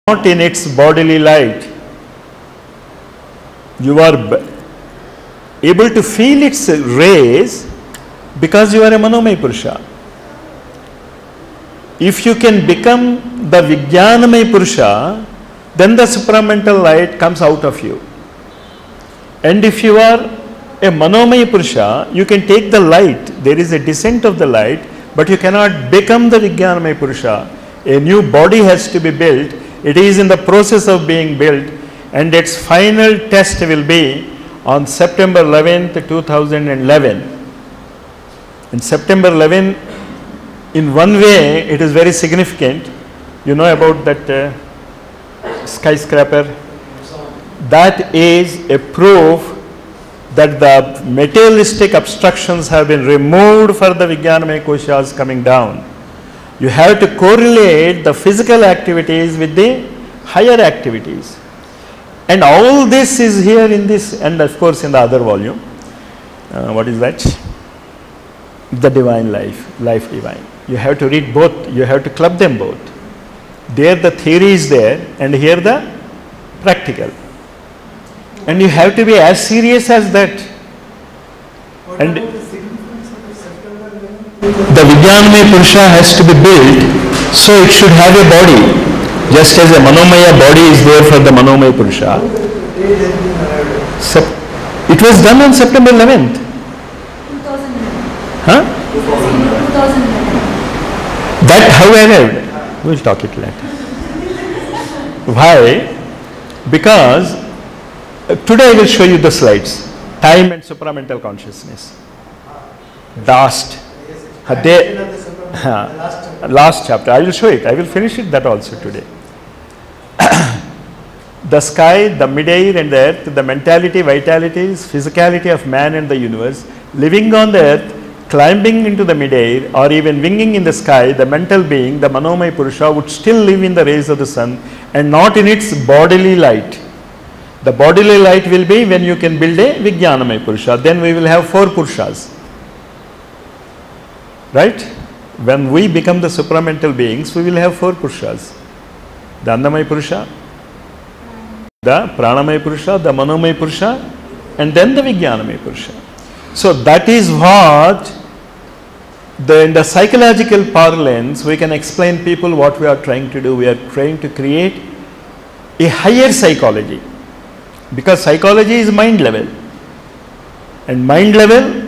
not in its bodily light. You are able to feel its rays because you are a Manomaya Purusha. If you can become the Vijnanamaya Purusha, then the supramental light comes out of you. And if you are a Manomaya Purusha, you can take the light, there is a descent of the light, but you cannot become the Vijnanamaya Purusha. A new body has to be built. It is in the process of being built, and its final test will be on September 11th, 2011. In September 11, in one way, it is very significant. You know about that skyscraper? That is a proof that the materialistic obstructions have been removed for the Vijnanamaya Koshas coming down. You have to correlate the physical activities with the higher activities. And all this is here in this, and of course in the other volume. What is that? The Divine Life, Life Divine. You have to read both, you have to club them both. There the theory is there, and here the practical. And you have to be as serious as that. And the Vijnanamaya Purusha has to be built, so it should have a body. Just as a Manomaya body is there for the Manomaya Purusha. It was done on September 11th. 2011. Huh? 2011. That how arrived? We'll talk it later. Why? Because today I will show you the slides. Time and supramental consciousness. Last chapter. I will show it. I will finish it that also today. The sky, the mid-air and the earth, the mentality, vitalities, physicality of man and the universe, living on the earth, climbing into the mid-air or even winging in the sky, the mental being, the Manomaya Purusha would still live in the rays of the sun and not in its bodily light. The bodily light will be when you can build a Vijnanamaya Purusha. Then we will have 4 Purushas. Right? When we become the supramental beings, we will have 4 Purushas. The Annamaya Purusha, the Pranamaya Purusha, the Manomaya Purusha, and then the Vijnanamaya Purusha. So that is what, in the psychological parlance, we can explain people what we are trying to do. We are trying to create a higher psychology. Because psychology is mind level. And mind level,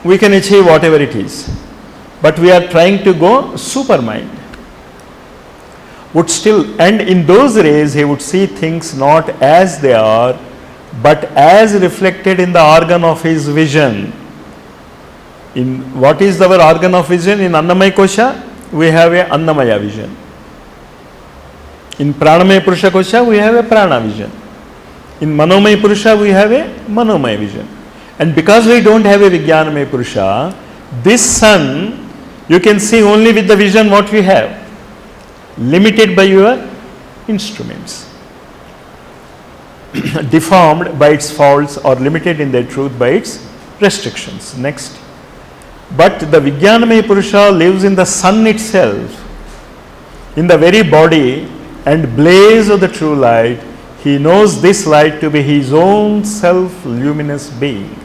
we can achieve whatever it is. But we are trying to go super mind. Would still, and in those rays he would see things not as they are, but as reflected in the organ of his vision. In what is our organ of vision? In Annamaya Kosha, we have a Annamaya vision. In Pranamaya Purusha Kosha, we have a Prana vision. In Manomaya Purusha, we have a Manomaya vision. And because we don't have a Vijnanamaya Purusha, this sun, you can see only with the vision what we have, limited by your instruments, deformed by its faults or limited in their truth by its restrictions. Next. But the Vijnanamaya Purusha lives in the sun itself, in the very body and blaze of the true light. He knows this light to be his own self-luminous being.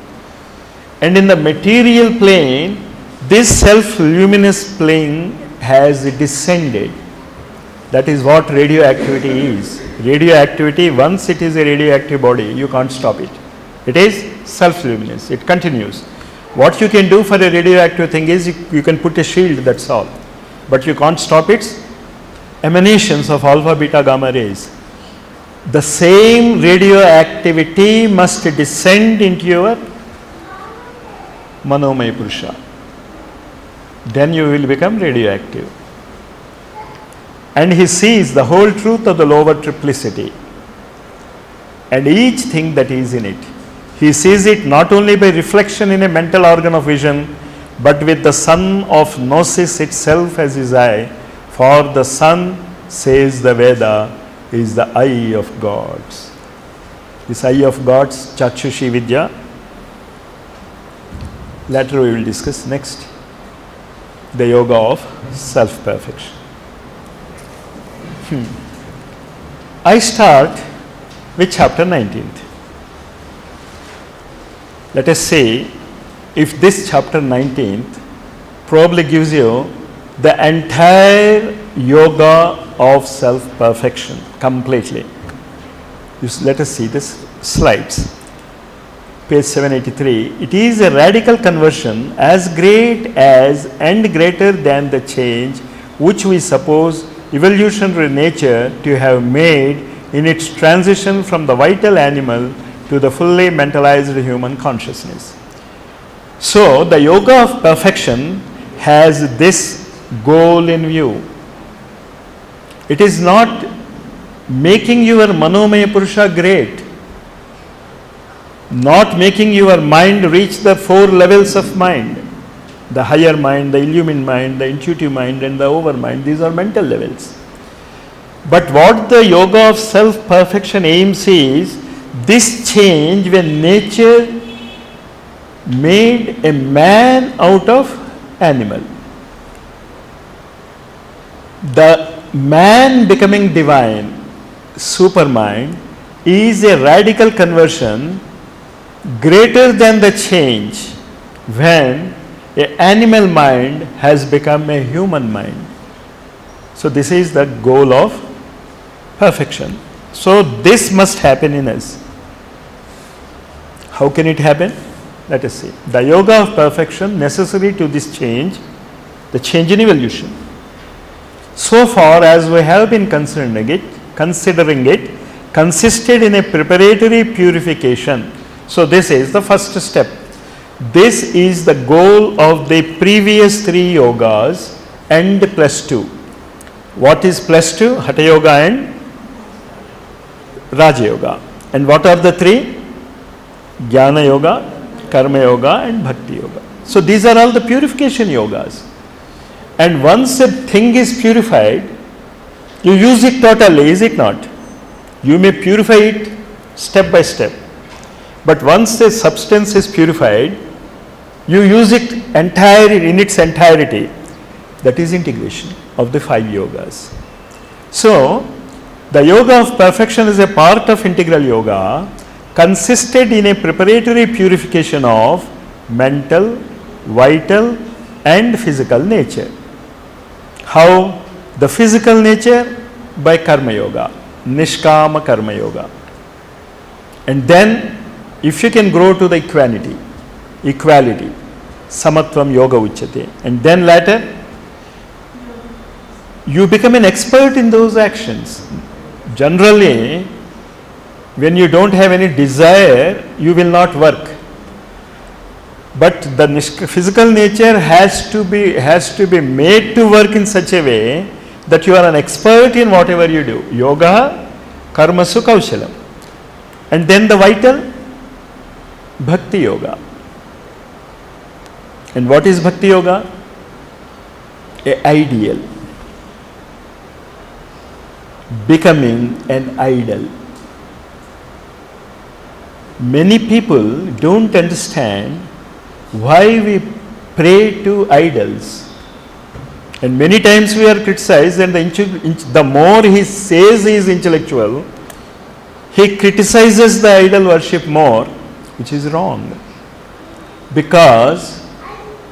And in the material plane, this self-luminous plane has descended. That is what radioactivity is. Radioactivity, once it is a radioactive body, you can't stop it. It is self-luminous. It continues. What you can do for a radioactive thing is you can put a shield, that's all. But you can't stop its emanations of alpha, beta, gamma rays. The same radioactivity must descend into your Manomaya Purusha. Then you will become radioactive. And he sees the whole truth of the lower triplicity and each thing that is in it. He sees it not only by reflection in a mental organ of vision, but with the sun of gnosis itself as his eye. For the sun, says the Veda, is the eye of gods. This eye of gods, Chakshushi Vidya, later we will discuss. Next, the yoga of self-perfection. I start with chapter 19th. Let us say if this chapter 19th probably gives you the entire yoga of self-perfection completely. Let us see this slides. Page 783. It is a radical conversion as great as and greater than the change which we suppose evolutionary nature to have made in its transition from the vital animal to the fully mentalized human consciousness. So, the yoga of perfection has this goal in view. It is not making your Manomaya Purusha great, not making your mind reach the 4 levels of mind, the higher mind, the illumined mind, the intuitive mind and the overmind. These are mental levels. But what the yoga of self-perfection aims is this change when nature made a man out of animal. The man becoming divine, supermind, is a radical conversion greater than the change when an animal mind has become a human mind. So this is the goal of perfection. So this must happen in us. How can it happen? Let us see. The yoga of perfection necessary to this change, the change in evolution. So far as we have been considering it consisted in a preparatory purification. So this is the first step. This is the goal of the previous 3 yogas and plus 2. What is plus 2? Hatha Yoga and Raja Yoga. And what are the 3? Jnana Yoga, Karma Yoga and Bhakti Yoga. So these are all the purification yogas. And once a thing is purified, you use it totally, is it not? You may purify it step by step. But once a substance is purified, you use it in its entirety. That is integration of the 5 yogas. So, the yoga of perfection is a part of integral yoga, consisted in a preparatory purification of mental, vital and physical nature. How? The physical nature by karma yoga, nishkama karma yoga. And then if you can grow to the equality, samatvam yoga uchyate, and then later you become an expert in those actions. Generally, when you don't have any desire, you will not work. But the physical nature has to be made to work in such a way that you are an expert in whatever you do. Yoga, karmasu kaushalam. And then the vital, bhakti yoga. And what is bhakti yoga? An ideal. Becoming an idol. Many people don't understand why we pray to idols. And many times we are criticized, and the more he says he is intellectual, he criticizes the idol worship more, which is wrong. Because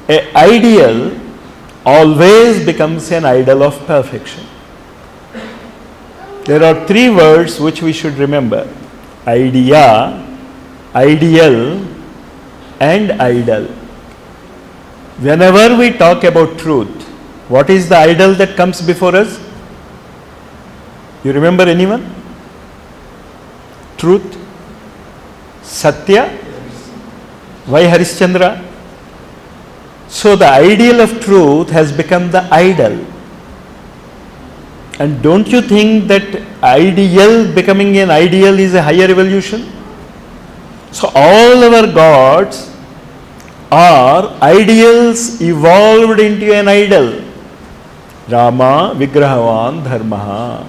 an ideal always becomes an idol of perfection. There are 3 words which we should remember: idea, ideal and idol. Whenever we talk about truth, what is the idol that comes before us? You remember anyone? Truth, Satya. Why Harishchandra? So the ideal of truth has become the idol. And don't you think that ideal becoming an ideal is a higher evolution? So all our gods are ideals evolved into an idol. Rama Vigrahavan Dharmaha.